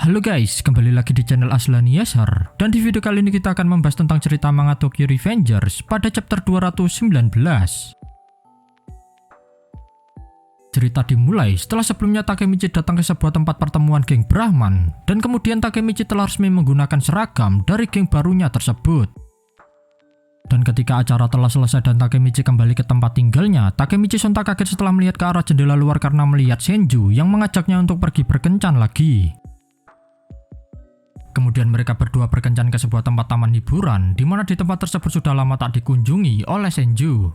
Halo guys, kembali lagi di channel Aslani Yashar. Dan di video kali ini kita akan membahas tentang cerita manga Tokyo Revengers pada chapter 219. Cerita dimulai setelah sebelumnya Takemichi datang ke sebuah tempat pertemuan geng Brahman, dan kemudian Takemichi telah resmi menggunakan seragam dari geng barunya tersebut. Dan ketika acara telah selesai dan Takemichi kembali ke tempat tinggalnya, Takemichi sontak kaget setelah melihat ke arah jendela luar karena melihat Senju yang mengajaknya untuk pergi berkencan lagi. Kemudian mereka berdua berkencan ke sebuah tempat taman hiburan, di mana di tempat tersebut sudah lama tak dikunjungi oleh Senju.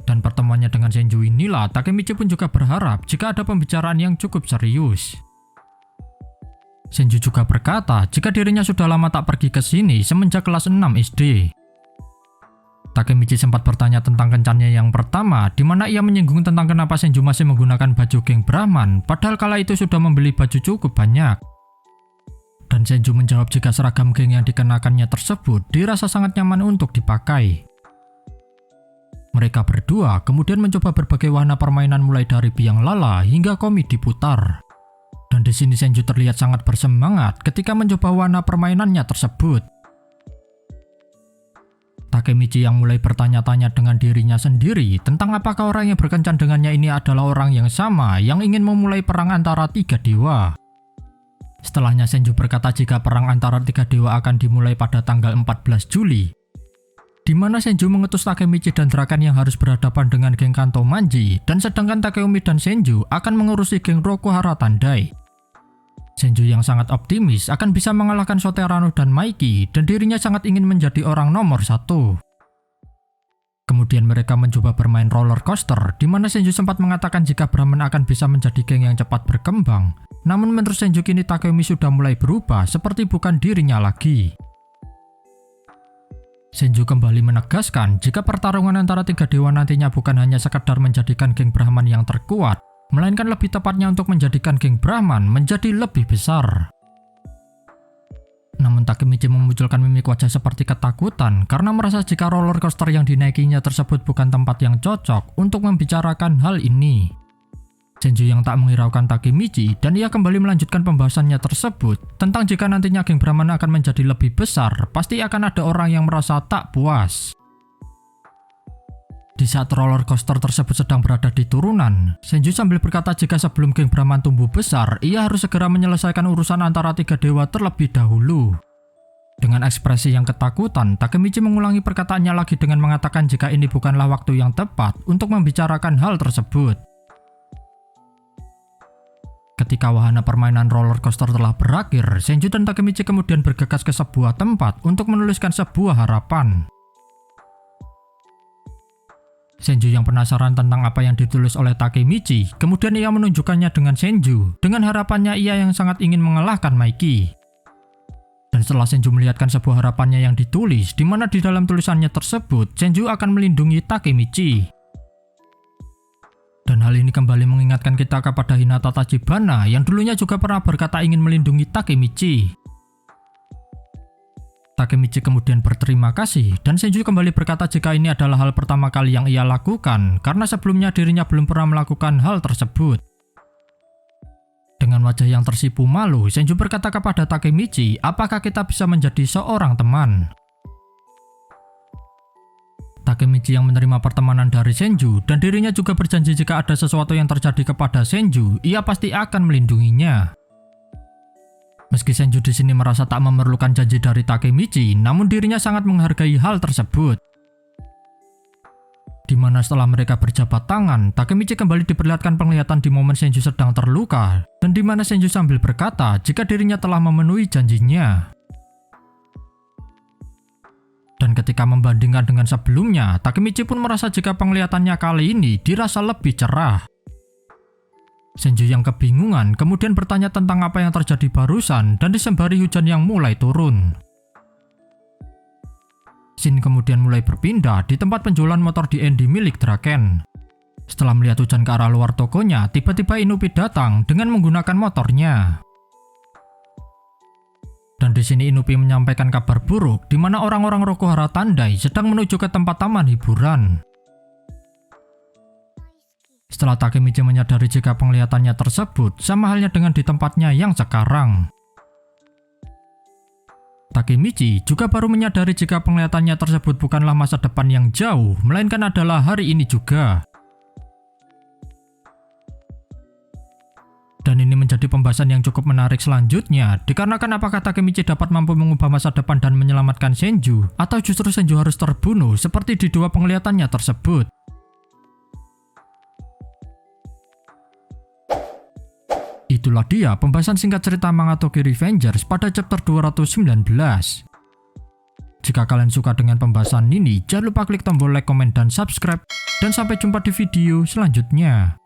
Dan pertemuannya dengan Senju inilah Takemichi pun juga berharap jika ada pembicaraan yang cukup serius. Senju juga berkata jika dirinya sudah lama tak pergi ke sini semenjak kelas 6 SD. Takemichi sempat bertanya tentang kencannya yang pertama, di mana ia menyinggung tentang kenapa Senju masih menggunakan baju geng Brahman, padahal kala itu sudah membeli baju cukup banyak. Dan Senju menjawab jika seragam geng yang dikenakannya tersebut dirasa sangat nyaman untuk dipakai. Mereka berdua kemudian mencoba berbagai wahana permainan mulai dari biang lala hingga komi diputar. Dan di sini Senju terlihat sangat bersemangat ketika mencoba wahana permainannya tersebut. Takemichi yang mulai bertanya-tanya dengan dirinya sendiri tentang apakah orang yang berkencan dengannya ini adalah orang yang sama yang ingin memulai perang antara tiga dewa. Setelahnya Senju berkata jika perang antara tiga dewa akan dimulai pada tanggal 14 Juli, di mana Senju mengutus Takemichi dan Draken yang harus berhadapan dengan geng Kanto Manji, dan sedangkan Takeumi dan Senju akan mengurusi geng Rokuhara Tandai. Senju yang sangat optimis akan bisa mengalahkan Soterano dan Maiki, dan dirinya sangat ingin menjadi orang nomor satu. Kemudian mereka mencoba bermain roller coaster, di mana Senju sempat mengatakan jika Brahman akan bisa menjadi geng yang cepat berkembang. Namun menurut Senju kini Takemi sudah mulai berubah seperti bukan dirinya lagi. Senju kembali menegaskan jika pertarungan antara tiga dewa nantinya bukan hanya sekedar menjadikan geng Brahman yang terkuat, melainkan lebih tepatnya untuk menjadikan geng Brahman menjadi lebih besar. Namun Takemichi memunculkan mimik wajah seperti ketakutan karena merasa jika roller coaster yang dinaikinya tersebut bukan tempat yang cocok untuk membicarakan hal ini. Senju yang tak menghiraukan Takemichi dan ia kembali melanjutkan pembahasannya tersebut tentang jika nantinya geng Brahman akan menjadi lebih besar, pasti akan ada orang yang merasa tak puas. Di saat roller coaster tersebut sedang berada di turunan, Senju sambil berkata jika sebelum geng Brahman tumbuh besar, ia harus segera menyelesaikan urusan antara tiga dewa terlebih dahulu. Dengan ekspresi yang ketakutan, Takemichi mengulangi perkataannya lagi dengan mengatakan jika ini bukanlah waktu yang tepat untuk membicarakan hal tersebut. Ketika wahana permainan roller coaster telah berakhir, Senju dan Takemichi kemudian bergegas ke sebuah tempat untuk menuliskan sebuah harapan. Senju yang penasaran tentang apa yang ditulis oleh Takemichi, kemudian ia menunjukkannya dengan Senju, dengan harapannya ia yang sangat ingin mengalahkan Maiki. Dan setelah Senju melihatkan sebuah harapannya yang ditulis, di mana di dalam tulisannya tersebut, Senju akan melindungi Takemichi. Dan hal ini kembali mengingatkan kita kepada Hinata Tachibana yang dulunya juga pernah berkata ingin melindungi Takemichi. Takemichi kemudian berterima kasih dan Senju kembali berkata jika ini adalah hal pertama kali yang ia lakukan karena sebelumnya dirinya belum pernah melakukan hal tersebut. Dengan wajah yang tersipu malu, Senju berkata kepada Takemichi, apakah kita bisa menjadi seorang teman? Takemichi yang menerima pertemanan dari Senju dan dirinya juga berjanji jika ada sesuatu yang terjadi kepada Senju, ia pasti akan melindunginya. Meski Senju di sini merasa tak memerlukan janji dari Takemichi, namun dirinya sangat menghargai hal tersebut. Di mana setelah mereka berjabat tangan, Takemichi kembali diperlihatkan penglihatan di momen Senju sedang terluka, dan di mana Senju sambil berkata jika dirinya telah memenuhi janjinya. Dan ketika membandingkan dengan sebelumnya, Takemichi pun merasa jika penglihatannya kali ini dirasa lebih cerah. Senju yang kebingungan kemudian bertanya tentang apa yang terjadi barusan dan disembari hujan yang mulai turun. Scene kemudian mulai berpindah di tempat penjualan motor D&D milik Draken. Setelah melihat hujan ke arah luar tokonya, tiba-tiba Inupi datang dengan menggunakan motornya. Dan di sini Inupi menyampaikan kabar buruk di mana orang-orang Rokuhara Tandai sedang menuju ke tempat taman hiburan. Setelah Takemichi menyadari jika penglihatannya tersebut sama halnya dengan di tempatnya yang sekarang. Takemichi juga baru menyadari jika penglihatannya tersebut bukanlah masa depan yang jauh, melainkan adalah hari ini juga. Dan ini menjadi pembahasan yang cukup menarik selanjutnya, dikarenakan apakah Takemichi dapat mampu mengubah masa depan dan menyelamatkan Senju, atau justru Senju harus terbunuh seperti di dua penglihatannya tersebut. Itulah dia pembahasan singkat cerita manga Tokyo Revengers pada chapter 219. Jika kalian suka dengan pembahasan ini, jangan lupa klik tombol like, komen, dan subscribe. Dan sampai jumpa di video selanjutnya.